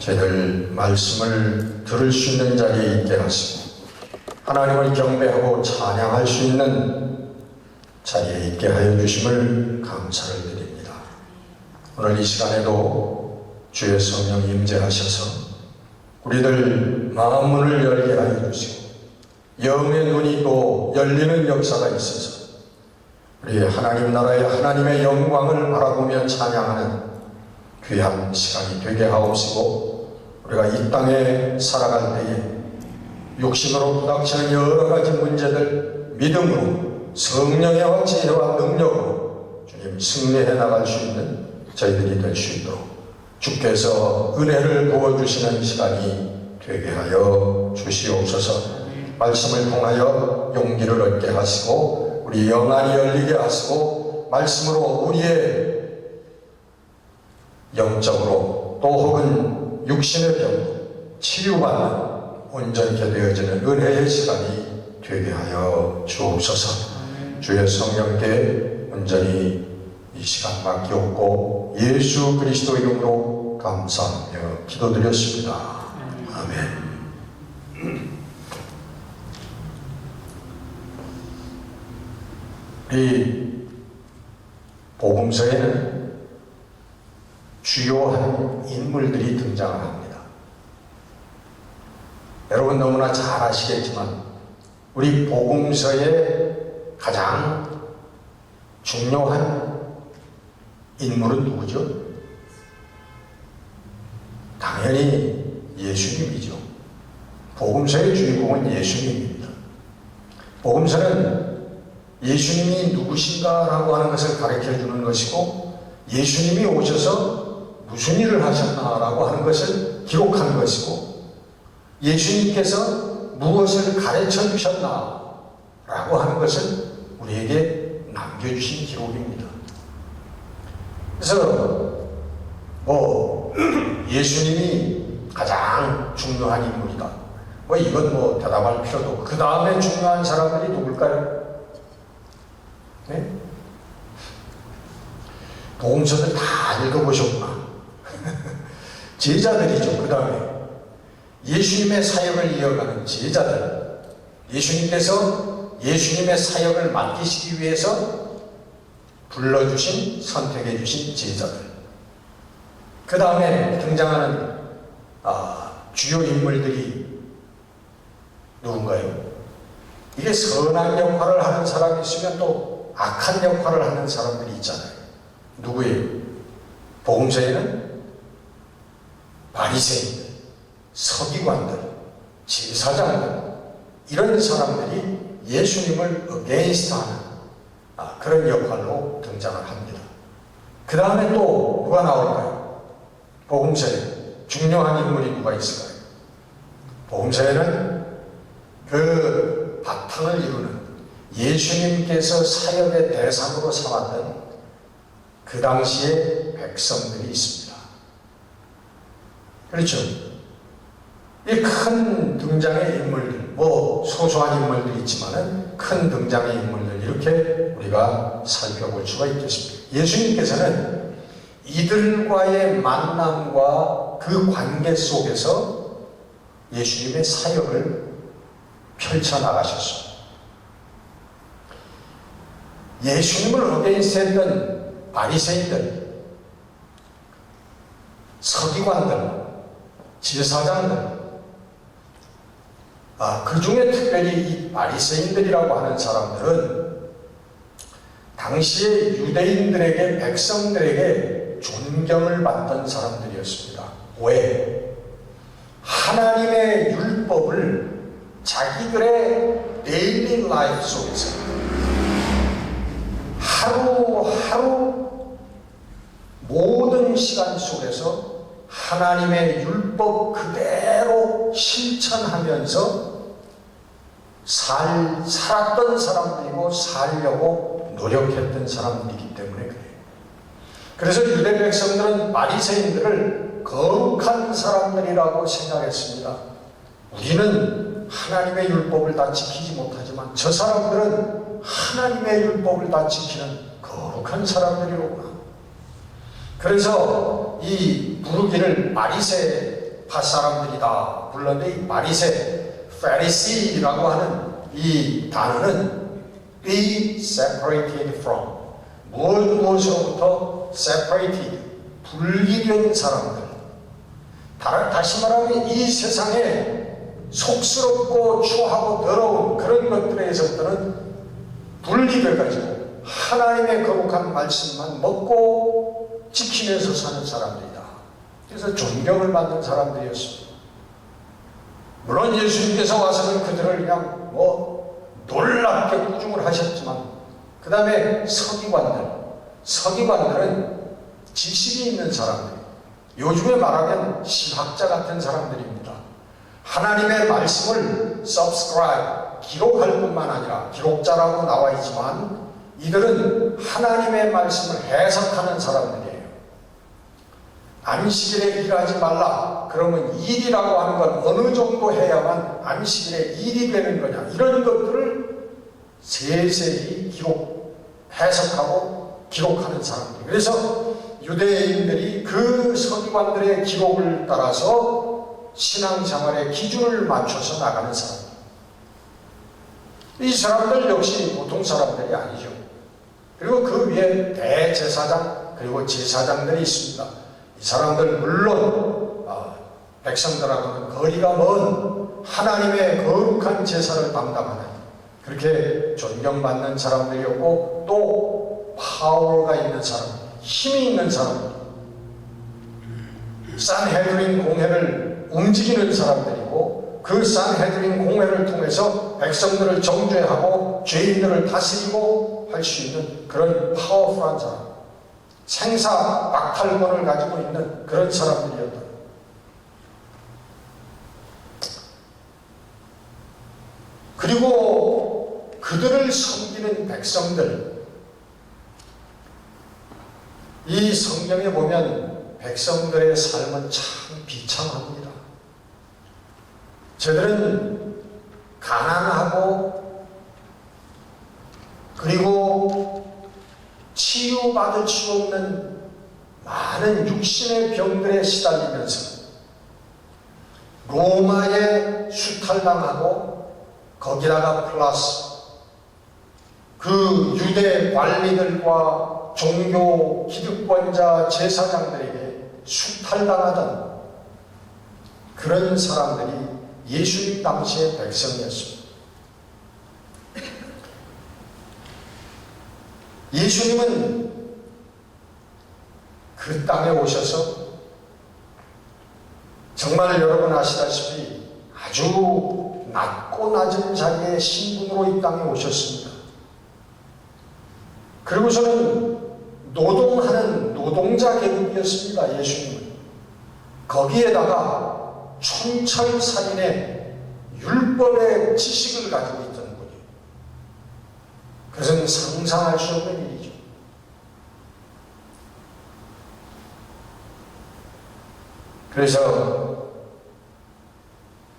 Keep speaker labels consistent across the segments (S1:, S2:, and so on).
S1: 저희들 말씀을 들을 수 있는 자리에 있게 하시고 하나님을 경배하고 찬양할 수 있는 자리에 있게 하여 주심을 감사를 드립니다. 오늘 이 시간에도 주의 성령 임재하셔서 우리들 마음 문을 열게 하여 주시고 영의 눈이 또 열리는 역사가 있어서 우리 하나님 나라의 하나님의 영광을 바라보며 찬양하는 귀한 시간이 되게 하옵시고, 우리가 이 땅에 살아갈 때에 욕심으로 부닥치는 여러 가지 문제들 믿음으로 성령의 지혜와 능력으로 주님 승리해 나갈 수 있는 저희들이 될 수 있도록 주께서 은혜를 부어주시는 시간이 되게 하여 주시옵소서. 말씀을 통하여 용기를 얻게 하시고 우리 영안이 열리게 하시고 말씀으로 우리의 영적으로 또 혹은 육신의 병 치유받는 온전케 되어지는 은혜의 시간이 되게 하여 주옵소서. 주의 성령께 온전히 이 시간 맡기옵고 예수 그리스도 이름으로 감사하며 기도드렸습니다. 아멘. 이 복음서에는 주요한 인물들이 등장을 합니다. 여러분 너무나 잘 아시겠지만 우리 복음서의 가장 중요한 인물은 누구죠? 당연히 예수님이죠. 복음서의 주인공은 예수님입니다. 복음서는 예수님이 누구신가라고 하는 것을 가르쳐주는 것이고 예수님이 오셔서 무슨 일을 하셨나라고 하는 것을 기록한 것이고 예수님께서 무엇을 가르쳐 주셨나라고 하는 것을 우리에게 남겨주신 기록입니다. 그래서 예수님이 가장 중요한 인물이다. 이건 대답할 필요도 없고 그 다음에 중요한 사람들이 누굴까요? 네? 복음서를 다 읽어보셨구나. 제자들이죠. 그 다음에 예수님의 사역을 이어가는 제자들, 예수님께서 예수님의 사역을 맡기시기 위해서 불러주신, 선택해 주신 제자들. 그 다음에 등장하는 주요 인물들이 누군가요? 이게 선한 역할을 하는 사람이 있으면 또 악한 역할을 하는 사람들이 있잖아요. 누구예요? 복음서에는 바리새인들, 서기관들, 제사장들 이런 사람들이 예수님을 어게인스트하는 그런 역할로 등장을 합니다. 그 다음에 또 누가 나올까요? 복음서에 중요한 인물이 누가 있을까요? 복음서에는 그 바탕을 이루는 예수님께서 사역의 대상으로 삼았던 그 당시의 백성들이 있습니다. 그렇죠? 이 큰 등장의 인물들, 소소한 인물들이 있지만은 큰 등장의 인물들 이렇게 우리가 살펴볼 수가 있겠습니다. 예수님께서는 이들과의 만남과 그 관계 속에서 예수님의 사역을 펼쳐나가셨습니다. 예수님을 어게인스트했던 바리새인들, 서기관들, 제사장들, 그 중에 특별히 이 바리새인들이라고 하는 사람들은 당시의 유대인들에게, 백성들에게 존경을 받던 사람들이었습니다. 왜? 하나님의 율법을 자기들의 데일리 라이프 속에서 하루하루 모든 시간 속에서 하나님의 율법 그대로 실천하면서 살았던 사람들이고 살려고 노력했던 사람들이기 때문에 그래요. 그래서 유대 백성들은 바리새인들을 거룩한 사람들이라고 생각했습니다. 우리는 하나님의 율법을 다 지키지 못하지만 저 사람들은 하나님의 율법을 다 지키는 거룩한 사람들이로구나. 그래서 이 부르기를 바리새 팥사람들이다 불렀는데, 이 바리새, 페리시라고 하는 이 단어는 be separated from, 무엇으로부터 separated, 분리된 사람들. 다시 말하면 이 세상에 속스럽고 추하고 더러운 그런 것들에서부터는 분리돼가지고 하나님의 거룩한 말씀만 먹고 지키면서 사는 사람들이다. 그래서 존경을 받는 사람들이었습니다. 물론 예수님께서 와서는 그들을 그냥 놀랍게 꾸중을 하셨지만, 그 다음에 서기관들은 지식이 있는 사람들, 요즘에 말하면 신학자 같은 사람들입니다. 하나님의 말씀을 subscribe, 기록할 뿐만 아니라, 기록자라고 나와 있지만 이들은 하나님의 말씀을 해석하는 사람들이에요. 안식일에 일하지 말라, 그러면 일이라고 하는 건 어느 정도 해야만 안식일에 일이 되는 거냐, 이런 것들을 세세히 해석하고 기록하는 사람들. 그래서 유대인들이 그 서기관들의 기록을 따라서 신앙생활의 기준을 맞춰서 나가는 사람들. 이 사람들 역시 보통 사람들이 아니죠. 그리고 그 위에 대제사장, 그리고 제사장들이 있습니다. 이 사람들 물론 백성들하고는 거리가 먼 하나님의 거룩한 제사를 담당하는, 그렇게 존경받는 사람들이었고, 또 파워가 있는 사람, 힘이 있는 사람들, 산헤드린 공회를 움직이는 사람들이고, 그 산헤드린 공회를 통해서 백성들을 정죄하고 죄인들을 다스리고 할 수 있는 그런 파워풀한 사람, 생사 박탈권을 가지고 있는 그런 사람들이었다. 그리고 그들을 섬기는 백성들, 이 성경에 보면 백성들의 삶은 참 비참합니다. 저들은 가난하고, 그리고 치유받을 수 없는 많은 육신의 병들에 시달리면서 로마에 수탈당하고, 거기다가 플러스 그 유대 관리들과 종교 기득권자 제사장들에게 수탈당하던 그런 사람들이 예수님 당시의 백성이었습니다. 예수님은 그 땅에 오셔서 정말 여러분 아시다시피 아주 낮고 낮은 자리의 신분으로 이 땅에 오셨습니다. 그리고서는 노동하는 노동자 계급이었습니다. 예수님은. 거기에다가 촌철살인의 율법의 지식을 가지고 있던 분이에요. 그것은 상상할 수 없는 일이죠. 그래서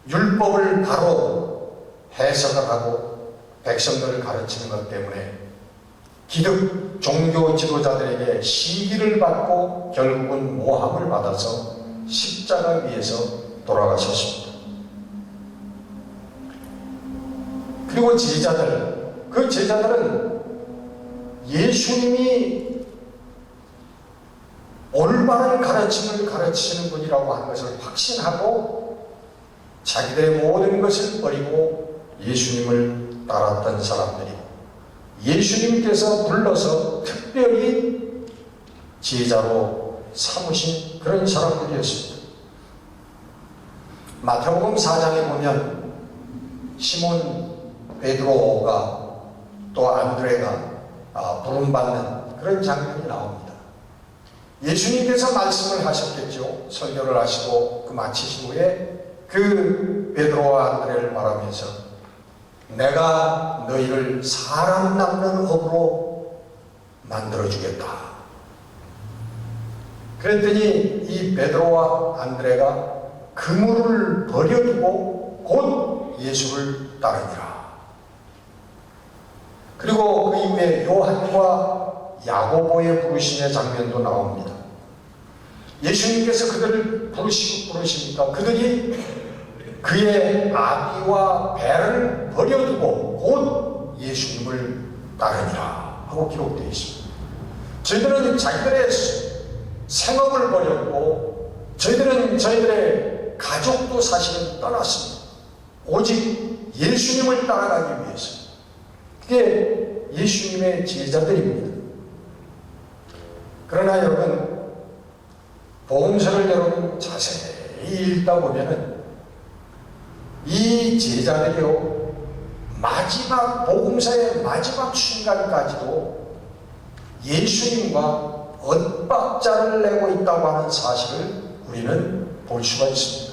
S1: 율법을 바로 해석을 하고 백성들을 가르치는 것 때문에 기득 종교 지도자들에게 시기를 받고 결국은 모함을 받아서 십자가 위에서 돌아가셨습니다. 그리고 그 제자들은 예수님이 올바른 가르침을 가르치는 분이라고 하는 것을 확신하고 자기들의 모든 것을 버리고 예수님을 따랐던 사람들이고, 예수님께서 불러서 특별히 제자로 삼으신 그런 사람들이었습니다. 마태복음 4장에 보면 시몬 베드로가 또 안드레가 부름받는 그런 장면이 나옵니다. 예수님께서 말씀을 하셨겠죠. 설교를 하시고 그 마치신 후에 그 베드로와 안드레를 말하면서 내가 너희를 사람 낚는 업으로 만들어주겠다. 그랬더니 이 베드로와 안드레가 그물을 버려두고 곧 예수를 따르니라. 그리고 그 이후에 요한과 야고보의 부르심의 장면도 나옵니다. 예수님께서 그들을 부르시니까 그들이 그의 아비와 배를 버려두고 곧 예수님을 따르니라 하고 기록되어 있습니다. 저희들은 자기들의 생업을 버렸고 저희들의 가족도 사실은 떠났습니다. 오직 예수님을 따라가기 위해서. 그게 예수님의 제자들입니다. 그러나 여러분, 복음서를 여러분 자세히 읽다 보면은 이 제자들이요, 마지막 복음서의 마지막 순간까지도 예수님과 엇박자를 내고 있다고 하는 사실을 우리는 볼 수가 있습니다.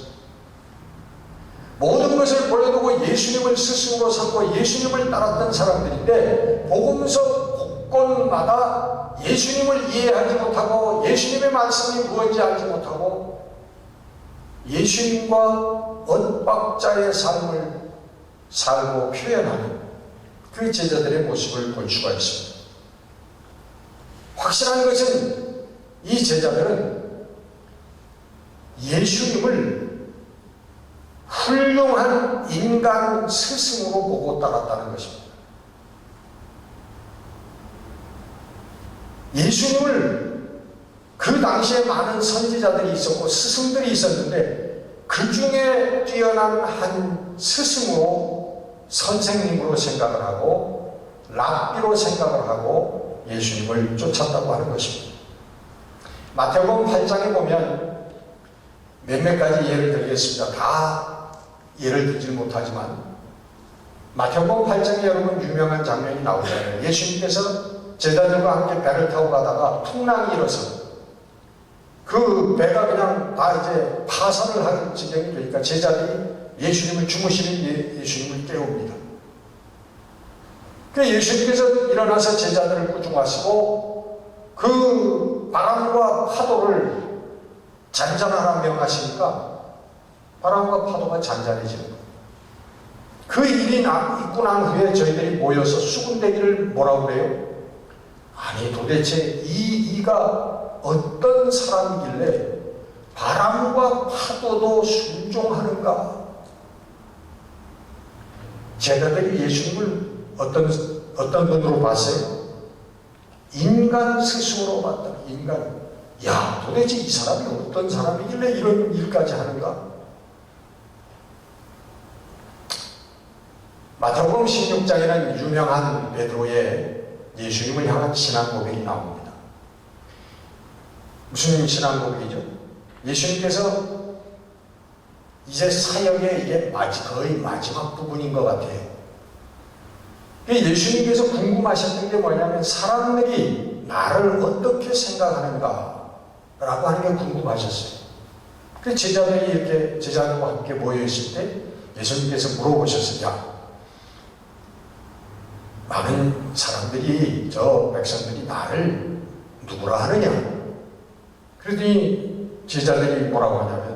S1: 모든 것을 버려두고 예수님을 스승으로 삼고 예수님을 따랐던 사람들인데 복음서 곳곳마다 예수님을 이해하지 못하고 예수님의 말씀이 무엇인지 알지 못하고 예수님과 엇박자의 삶을 살고 표현하는 그 제자들의 모습을 볼 수가 있습니다. 확실한 것은 이 제자들은 예수님을 훌륭한 인간 스승으로 보고 따랐다는 것입니다. 예수님을 그 당시에 많은 선지자들이 있었고 스승들이 있었는데 그 중에 뛰어난 한 스승으로 선생님으로 생각을 하고 랍비로 생각을 하고 예수님을 쫓았다고 하는 것입니다. 마태복음 8장에 보면 몇몇 가지 예를 들겠습니다. 다 예를 들지 못하지만 마태복음 8장에 여러분 유명한 장면이 나오잖아요. 예수님께서 제자들과 함께 배를 타고 가다가 풍랑이 일어서 그 배가 그냥 다 이제 파산을 할 지경이 되니까 제자들이 예수님을 주무시는 예수님을 깨웁니다. 그 예수님께서 일어나서 제자들을 꾸중하시고 그 바람과 파도를 잔잔하라 명하시니까 바람과 파도가 잔잔해지는 거예요. 그 일이 있고 난 후에 저희들이 모여서 수군대기를 뭐라고 그래요? 아니 도대체 이가 어떤 사람이길래 바람과 파도도 순종하는가? 제자들이 예수님을 어떤 분으로 봤어요? 인간 스승으로 봤다. 인간. 야, 도대체 이 사람이 어떤 사람이길래 이런 일까지 하는가? 마태복음 16장에는 유명한 베드로의 예수님을 향한 신앙 고백이 나옵니다. 무슨 신앙 고백이죠? 예수님께서 이제 사역의 이게 거의 마지막 부분인 것 같아요. 예수님께서 궁금하셨던 게 뭐냐면 사람들이 나를 어떻게 생각하는가 라고 하는 게 궁금하셨어요. 그 제자들이 이렇게 제자들과 함께 모여있을 때 예수님께서 물어보셨어요. 야, 많은 사람들이 저 백성들이 나를 누구라 하느냐? 그러더니 제자들이 뭐라고 하냐면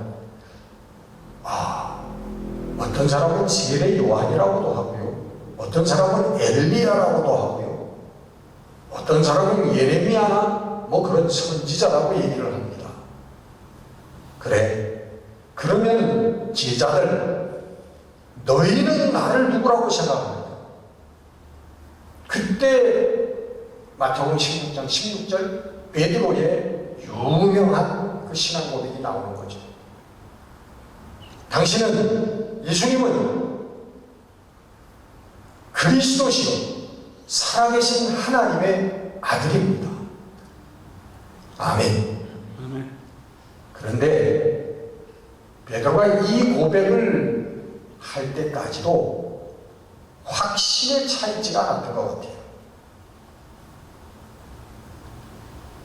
S1: 어떤 사람은 세례 요한이라고도 하고요, 어떤 사람은 엘리야라고도 하고요, 어떤 사람은 예레미야나 뭐 그런 선지자라고 얘기를 합니다. 그래, 그러면 제자들 너희는 나를 누구라고 생각합니까? 그때 마태복음 16장 16절 베드로의 유명한 그 신앙 고백이 나오는 거죠. 당신은, 예수님은 그리스도시요 살아계신 하나님의 아들입니다. 아멘. 그런데 베드로가 이 고백을 할 때까지도 확신에 차있지가 않았던 것 같아요.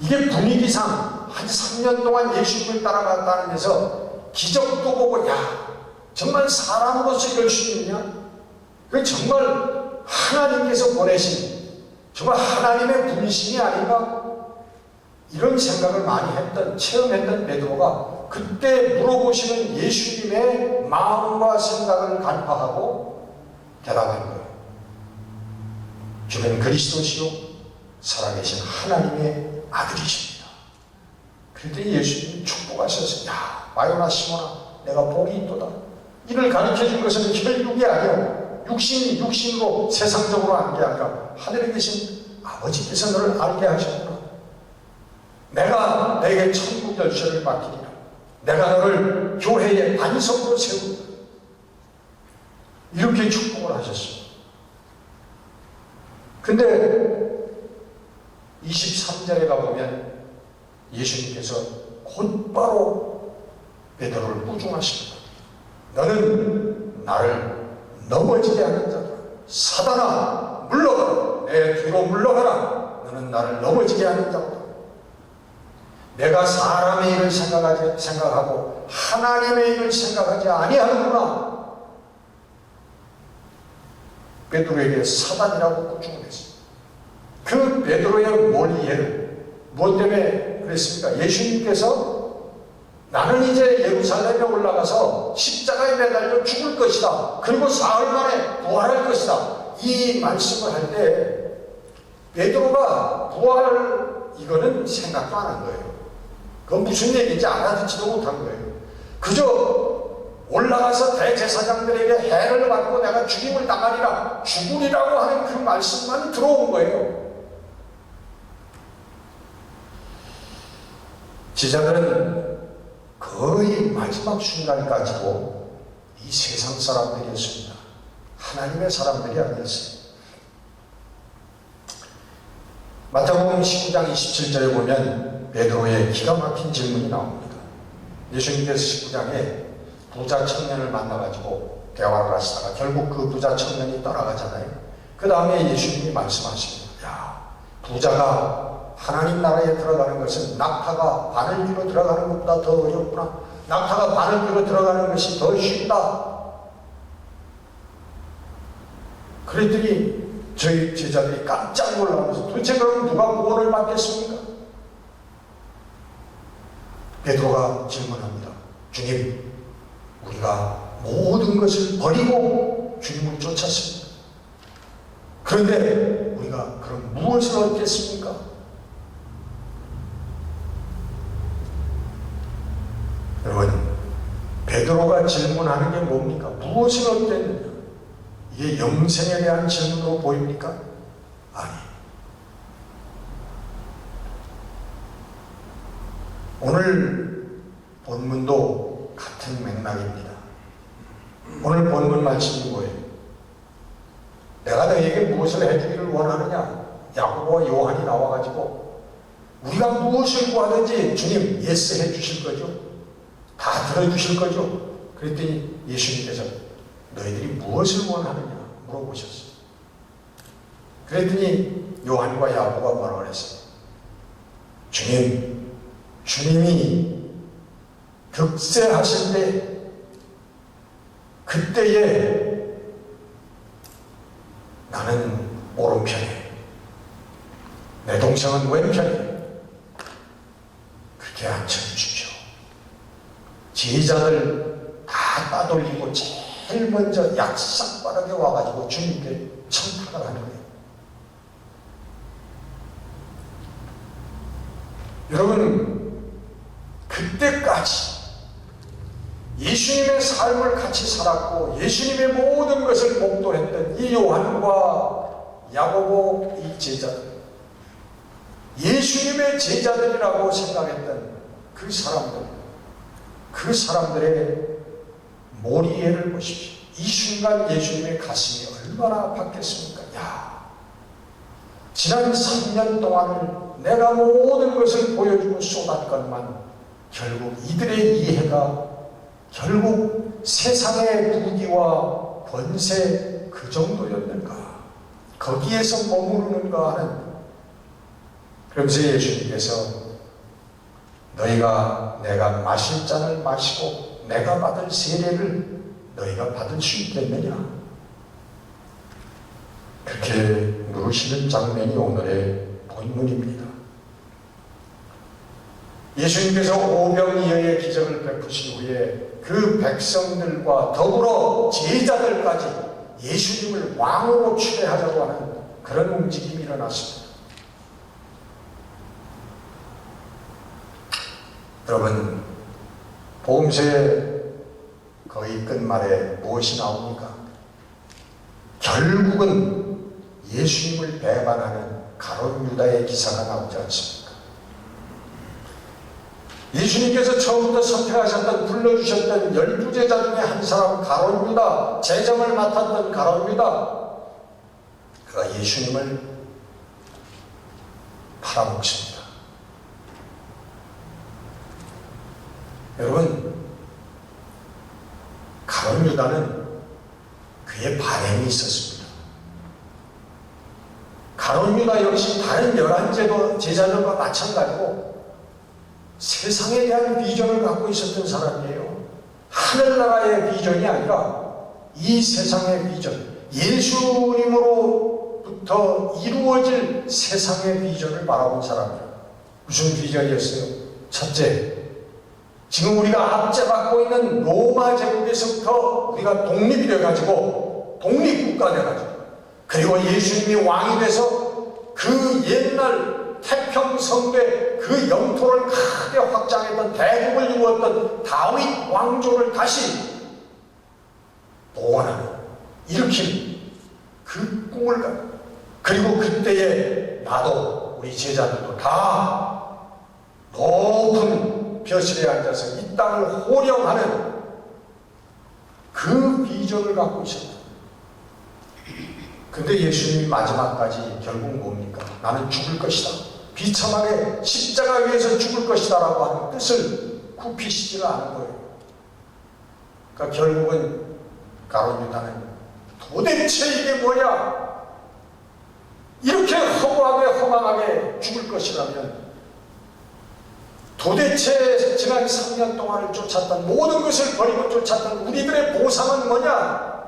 S1: 이게 분위기상 한 3년 동안 예수님을 따라간다면서 기적도 보고 야, 정말 사람으로서 이럴 수 있느냐? 그 정말 하나님께서 보내신 정말 하나님의 분신이 아닌가? 이런 생각을 많이 체험했던 베드로가 그때 물어보시는 예수님의 마음과 생각을 간파하고 대답한 거예요. 주는 그리스도시요 살아계신 하나님의 아들이십니다. 그때 예수님이 축복하셔서 야 마요나 시모나 내가 복이 있도다. 이를 가르쳐준 것은 혈육이 아니요 육신으로 세상적으로 안 게 아니라 하늘에 계신 아버지께서 너를 알게 하셨구나. 내가 너에게 천국 열쇠를 맡기리라. 내가 너를 교회의 반석으로 세우리라. 이렇게 축복을 하셨습니다. 근데 23절에 가보면 예수님께서 곧바로 베드로를 꾸중하십니다. 너는 나를 넘어지게 하는 자다. 사단아 물러가라. 내 뒤로 물러가라. 너는 나를 넘어지게 하는 자다. 내가 사람의 일을 생각하고 하나님의 일을 생각하지 아니하는구나. 베드로에게 사단이라고 꾸중을 했습니다. 그 베드로의 머리에를 무엇 때문에 그랬습니까? 예수님께서 나는 이제 예루살렘에 올라가서 십자가에 매달려 죽을 것이다. 그리고 사흘 만에 부활할 것이다. 이 말씀을 할 때 베드로가 부활 이거는 생각도 안 한 거예요. 그건 무슨 얘기인지 알아듣지도 못한 거예요. 그저 올라가서 대제사장들에게 해를 받고 내가 죽임을 당하리라 죽으리라고 하는 그 말씀만 들어온 거예요. 제자들은 거의 마지막 순간까지도 이 세상 사람들이었습니다. 하나님의 사람들이 아니었어요. 마태복음 19장 27절에 보면 베드로의 기가 막힌 질문이 나옵니다. 예수님께서 19장에 부자 청년을 만나가지고 대화를 하시다가 결국 그 부자 청년이 떠나가잖아요. 그 다음에 예수님이 말씀하십니다. 야, 부자가 하나님 나라에 들어가는 것은 낙타가 바늘귀로 들어가는 것보다 더 어렵구나. 낙타가 바늘귀로 들어가는 것이 더 쉽다. 그랬더니 저희 제자들이 깜짝 놀라면서 도대체 그럼 누가 구원을 받겠습니까? 베드로가 질문합니다. 주님, 우리가 모든 것을 버리고 주님을 쫓았습니다. 그런데 우리가 그럼 무엇을 얻겠습니까? 여러분, 베드로가 질문하는 게 뭡니까? 무엇을 얻겠느냐? 이게 영생에 대한 질문으로 보입니까? 아니. 오늘 본문도 같은 맥락입니다. 오늘 본문 말씀이 뭐예요? 내가 너에게 무엇을 해주기를 원하느냐? 야고보와 요한이 나와가지고 우리가 무엇을 구하든지 주님 예스 해주실 거죠? 다 들어주실 거죠? 그랬더니 예수님께서 너희들이 무엇을 원하느냐 물어보셨어요. 그랬더니 요한과 야고보가 뭐라고 그랬어요? 주님이 득세하실 때 그때에 나는 오른편에 내 동생은 왼편에 그렇게 앉혀주십시오. 제자들 다 따돌리고 제일 먼저 약삭빠르게 와가지고 주님께 청탁을 하는 거예요. 여러분, 그때까지 예수님의 삶을 같이 살았고 예수님의 모든 것을 목도했던 이 요한과 야고보 이 제자들, 예수님의 제자들이라고 생각했던 그 사람들의 모리에를 보십시오. 이 순간 예수님의 가슴이 얼마나 아팠겠습니까? 야, 지난 3년 동안을 내가 모든 것을 보여주고 쏟았건만 결국 이들의 이해가 결국 세상의 부귀와 권세 그 정도였는가? 거기에서 머무르는가 하는. 그러면서 예수님께서 너희가 내가 마실 잔을 마시고 내가 받을 세례를 너희가 받을 수 있겠느냐? 그렇게 물으시는 장면이 오늘의 본문입니다. 예수님께서 오병이어의 기적을 베푸신 후에 그 백성들과 더불어 제자들까지 예수님을 왕으로 추대하자고 하는 그런 움직임이 일어났습니다. 여러분, 복음서의 거의 끝말에 무엇이 나옵니까? 결국은 예수님을 배반하는 가룟 유다의 기사가 나오지 않습니까? 예수님께서 처음부터 선택하셨던, 불러주셨던 12제자 중에 한 사람 가룟 유다, 제정을 맡았던 가룟 유다, 그가 예수님을 팔아먹습니다. 여러분, 가룟 유다는 그의 바램이 있었습니다. 가룟 유다 역시 다른 11 제자들과 마찬가지로 세상에 대한 비전을 갖고 있었던 사람이에요. 하늘나라의 비전이 아니라 이 세상의 비전, 예수님으로부터 이루어질 세상의 비전을 바라본 사람이에요. 무슨 비전이었어요? 첫째, 지금 우리가 압제받고 있는 로마 제국에서부터 우리가 독립이 돼가지고, 독립국가 돼가지고, 그리고 예수님이 왕이 돼서 그 옛날 태평성대 그 영토를 크게 확장했던, 대국을 이루었던 다윗 왕조를 다시 복원하는, 일으키는 그 꿈을 갖고, 그리고 그때에 나도 우리 제자들도 다 높은 벼슬에 앉아서 이 땅을 호령하는 그 비전을 갖고 있었다. 근데 예수님이 마지막까지 결국 뭡니까? 나는 죽을 것이다, 비참하게 십자가 위에서 죽을 것이다 라고 하는 뜻을 굽히시지가 않은 거예요. 그러니까 결국은 가룟 유다는 도대체 이게 뭐냐, 이렇게 허무하게 허망하게 죽을 것이라면 도대체 지난 3년 동안을 쫓았던, 모든 것을 버리고 쫓았던 우리들의 보상은 뭐냐,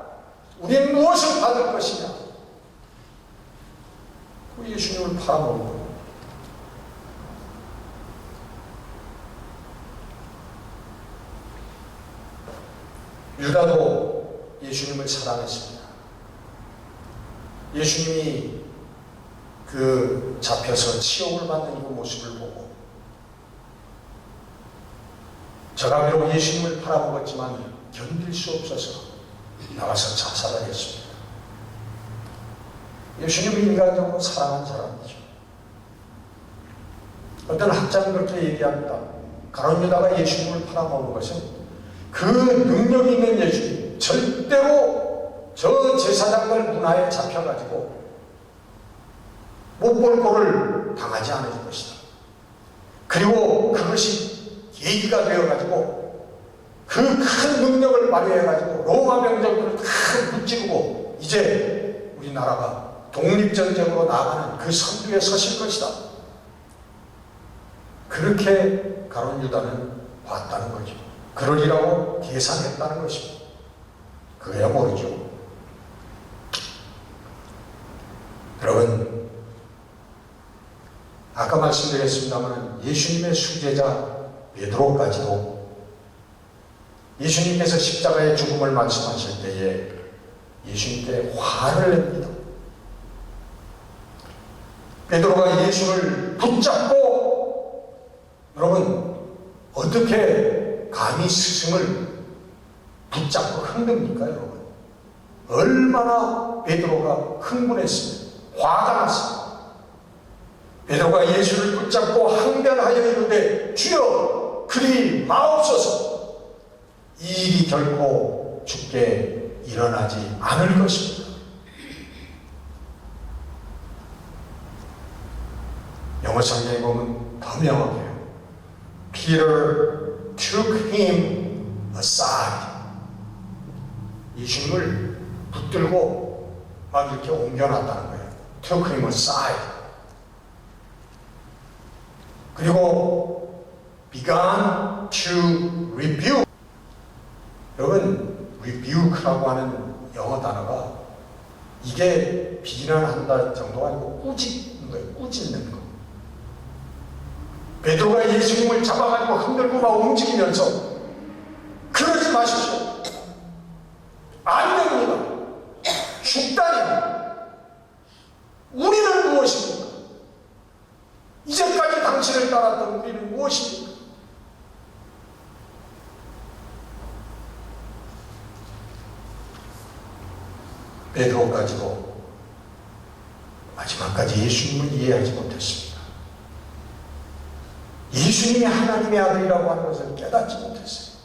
S1: 우리는 무엇을 받을 것이냐, 그 예수님을 팔아먹은 거예요. 유다도 예수님을 사랑했습니다. 예수님이 그 잡혀서 치욕을 받는 그 모습을 보고, 저가 비록 예수님을 팔아먹었지만 견딜 수 없어서 나가서 자살을 했습니다. 예수님을 인간적으로 사랑한 사람이죠. 어떤 학자는 그렇게 얘기합니다. 가룟 유다가 예수님을 팔아먹은 것은 그 능력 있는 예수님, 절대로 저 제사장들 문화에 잡혀가지고 못 볼 꼴을 당하지 않을 것이다. 그리고 그것이 계기가 되어가지고 그 큰 능력을 발휘해가지고 로마 병정들을 다 무찌르고 이제 우리나라가 독립전쟁으로 나아가는 그 선두에 서실 것이다. 그렇게 가룟 유다는 봤다는 거죠. 그러리라고 계산했다는 것입니다. 그거야 모르죠. 여러분, 아까 말씀드렸습니다만 예수님의 수제자 베드로까지도 예수님께서 십자가의 죽음을 말씀하실 때에 예수님께 화를 냅니다. 베드로가 예수를 붙잡고, 여러분 어떻게 감히 스승을 붙잡고 흔듭니까? 여러분, 얼마나 베드로가 흥분했습니다. 화가 났습니다. 베드로가 예수를 붙잡고 항변하여 이르되 주여 그리 마옵소서, 이 일이 결코 주께 일어나지 않을 것입니다. 영어 성경에 보면 더 명확해요. Peter took him aside. 예수님을 붙들고 막 이렇게 옮겨놨다는 거예요. Took him aside. 그리고 began to rebuke. 여러분, rebuke라고 하는 영어 단어가 이게 비난한다 정도가 아니고 꾸짖는 거예요. 꾸짖는 거. 베드로가 예수님을 잡아가지고 흔들고 막 움직이면서 그러지 마십시오. 안 됩니다. 죽다니. 우리는 무엇입니까? 이제까지 당신을 따랐던 우리는 무엇입니까? 베드로까지도 마지막까지 예수님을 이해하지 못했습니다. 예수님이 하나님의 아들이라고 하는 것을 깨닫지 못했어요.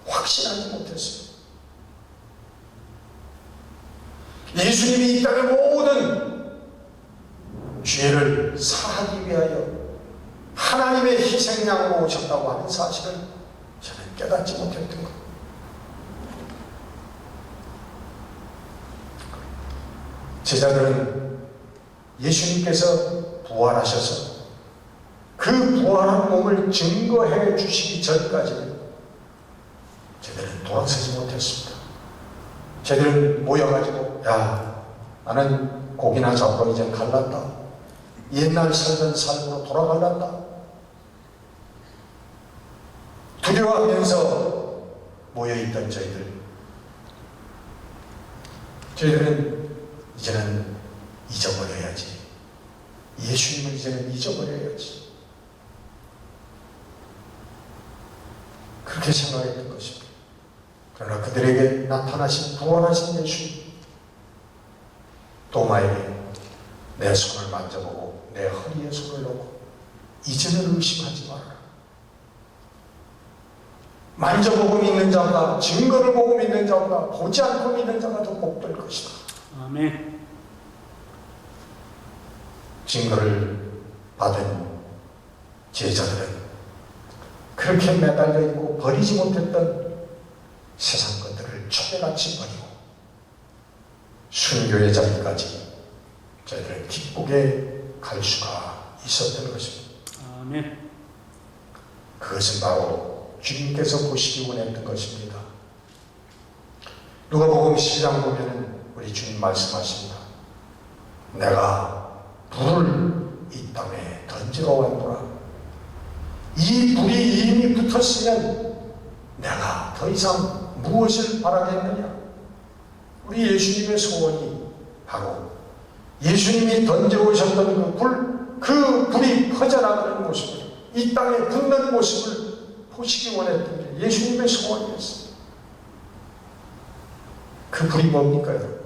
S1: 확신하지 못했어요. 예수님이 이 땅의 모든 죄를 사하기 위하여 하나님의 희생양으로 오셨다고 하는 사실을 저는 깨닫지 못했던 것. 제자들은 예수님께서 부활하셔서 그 부활한 몸을 증거해 주시기 전까지는 저들은 돌아서지 못했습니다. 저들은 모여가지고 야, 나는 고기나 잡으러 이제 갈란다. 옛날 살던 삶으로 돌아갈란다. 두려워하면서 모여있던 저희들은 이제는 잊어버려야지. 예수님을 이제는 잊어버려야지. 그렇게 생각했던 것입니다. 그러나 그들에게 나타나신 부활하신 예수님, 도마에게 내 손을 만져보고 내 허리에 손을 놓고 이제는 의심하지 마라. 만져보고 믿는 자보다, 증거를 보고 믿는 자보다 보지 않고 믿는 자가 더 복될 것이다.
S2: 아멘.
S1: 증거를 받은 제자들은 그렇게 매달려 있고 버리지 못했던 세상 것들을 초대같이 버리고 순교의 자리까지 저희들은 기쁘게 갈 수가 있었던 것입니다.
S2: 아멘.
S1: 그것은 바로 주님께서 보시기 원했던 것입니다. 누가복음 10장 보면은 우리 주님 말씀하십니다. 내가 불을 이 땅에 던지러 왔노라. 이 불이 이미 붙었으면 내가 더 이상 무엇을 바라겠느냐. 우리 예수님의 소원이 바로 예수님이 던져오셨던 그 불이 퍼져나가는 모습을, 이 땅에 붙는 모습을 보시기 원했던 게 예수님의 소원이었어요. 그 불이 뭡니까, 여러분?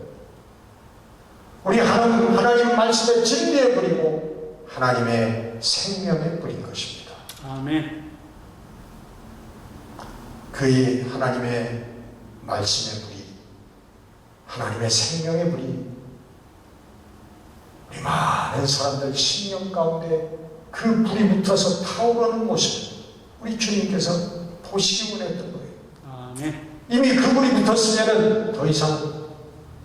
S1: 우리 하나님 말씀의 진리의 불이고 하나님의 생명의 불인 것입니다.
S2: 아멘.
S1: 그 하나님의 말씀의 불이, 하나님의 생명의 불이 우리 많은 사람들 심령 가운데 그 불이 붙어서 타오르는 모습을 우리 주님께서 보시기 원했던 거예요.
S2: 아멘.
S1: 이미 그 불이 붙었으면 더 이상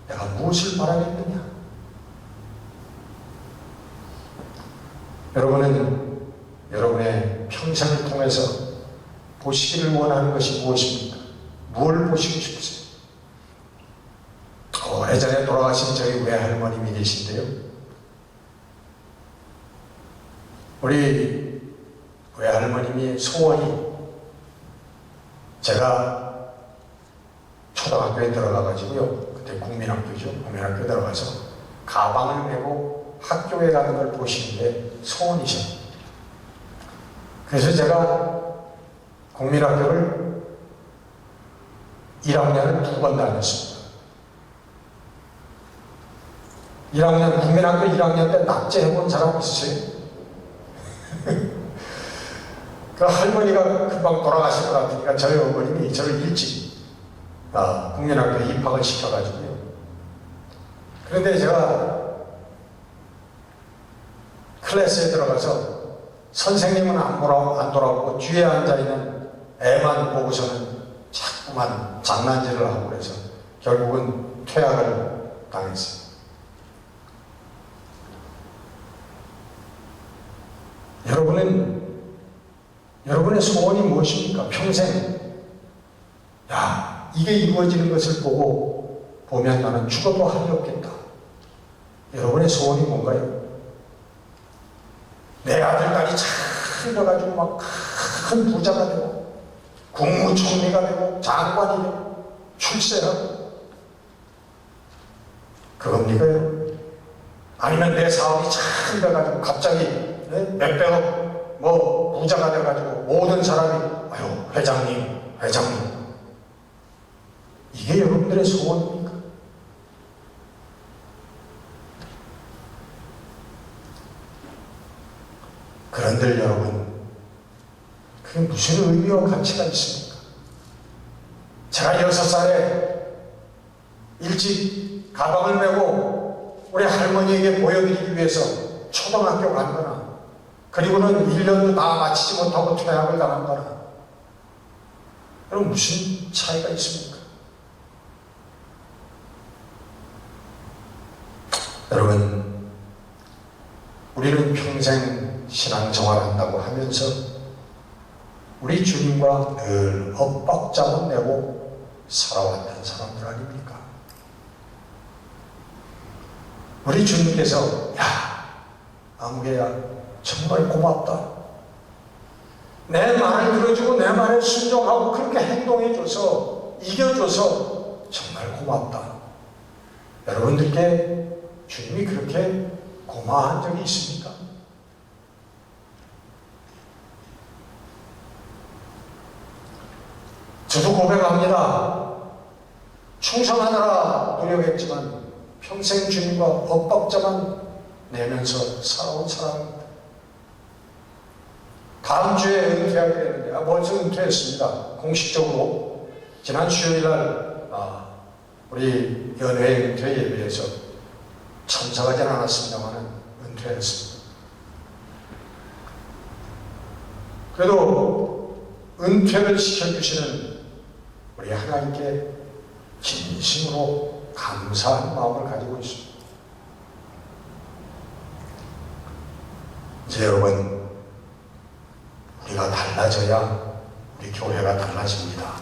S1: 내가 무엇을 바라겠느냐. 여러분은 여러분의 평생을 통해서 보시기를 원하는 것이 무엇입니까? 무엇을 보시고 싶으세요? 오래전에 돌아가신 저희 외할머님이 계신데요. 우리 외할머님이 소원이, 제가 초등학교에 들어가가지고요, 그때 국민학교죠, 국민학교 들어가서 가방을 메고 학교에 가는 걸 보시는 게 소원이셨어요. 그래서 제가 국민학교를 1학년을 2번 다녔습니다. 1학년, 국민학교 1학년 때 납제해본 사람 있으세요? 그 할머니가 금방 돌아가실 것 같으니까 저희 어머님이 저를 일찍 국민학교에 입학을 시켜가지고요. 그런데 제가 클래스에 들어가서 선생님은 안 돌아보고 뒤에 앉아있는 애만 보고서는 자꾸만 장난질을 하고 그래서 결국은 퇴학을 당했어요. 여러분의 소원이 무엇입니까? 평생 이게 이루어지는 것을 보면 나는 죽어도 한이 없겠다. 여러분의 소원이 뭔가요? 내 아들딸이 잘 돼가지고 막 큰 부자가 되고 국무총리가 되고 장관이 되고 출세하고 그겁니까? 아니면 내 사업이 잘 돼가지고 갑자기 몇백억 부자가 돼가지고 모든 사람이 회장님 이게 여러분들의 소원입니까? 그런들 여러분, 그게 무슨 의미와 가치가 있습니까? 제가 6살에 일찍 가방을 메고 우리 할머니에게 보여드리기 위해서 초등학교 간 거나, 그리고는 1년도 다 마치지 못하고 퇴학을 당한 거나, 그럼 무슨 차이가 있습니까? 여러분, 우리는 평생 신앙생활한다고 하면서 우리 주님과 늘 엇박자만 내고 살아왔던 사람들 아닙니까? 우리 주님께서 야, 아무개야 정말 고맙다. 내 말을 들어주고 내 말에 순종하고 그렇게 행동해줘서 이겨줘서 정말 고맙다. 여러분들께 주님이 그렇게 고마워한 적이 있습니까? 저도 고백합니다. 충성하느라 노력했지만 평생 주님과 엇박자만 내면서 살아온 사람입니다. 다음 주에 은퇴하게 되는데, 벌써 은퇴했습니다. 공식적으로. 지난 수요일날 우리 연회 은퇴 예배에서 참석하지는 않았습니다만 은퇴했습니다. 그래도 은퇴를 시켜주시는 우리 하나님께 진심으로 감사한 마음을 가지고 있습니다. 이제 여러분, 우리가 달라져야 우리 교회가 달라집니다.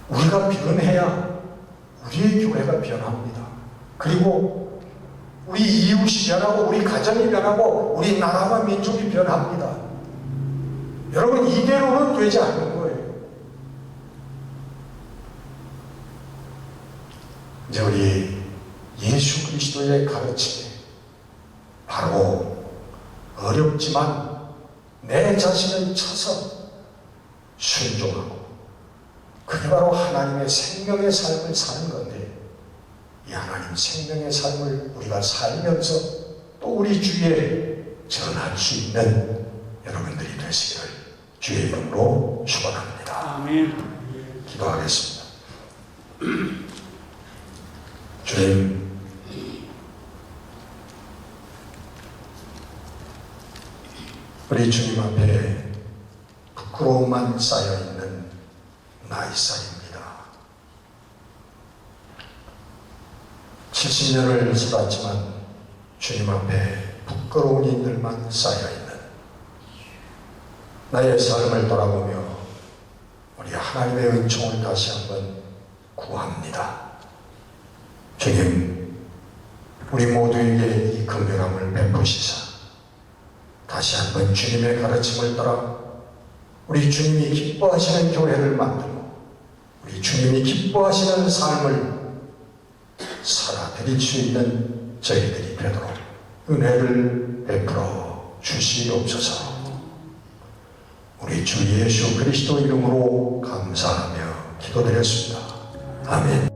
S1: 우리가 변해야 우리의 교회가 변합니다. 그리고 우리 이웃이 변하고 우리 가정이 변하고 우리 나라와 민족이 변합니다. 여러분, 이대로는 되지 않는 거예요. 이제 우리 예수 그리스도의 가르침에 바로 어렵지만 내 자신을 쳐서 순종하고, 그게 바로 하나님의 생명의 삶을 사는 건데, 이 하나님 생명의 삶을 우리가 살면서 또 우리 주위에 전할 수 있는 여러분들이 되시기를 주의 이름으로 축원합니다.
S2: 아멘.
S1: 기도하겠습니다. 주님, 우리 주님 앞에 부끄러움만 쌓여있는 나이살입니다. 70년을 살았지만 주님 앞에 부끄러운 일들만 쌓여있는 나의 삶을 돌아보며 우리 하나님의 은총을 다시 한번 구합니다. 주님, 우리 모두에게 이 긍휼함을 베푸시사 다시 한번 주님의 가르침을 따라 우리 주님이 기뻐하시는 교회를 만들고 우리 주님이 기뻐하시는 삶을 살아드릴 수 있는 저희들이 되도록 은혜를 베풀어 주시옵소서. 우리 주 예수 그리스도 이름으로 감사하며 기도드렸습니다. 아멘.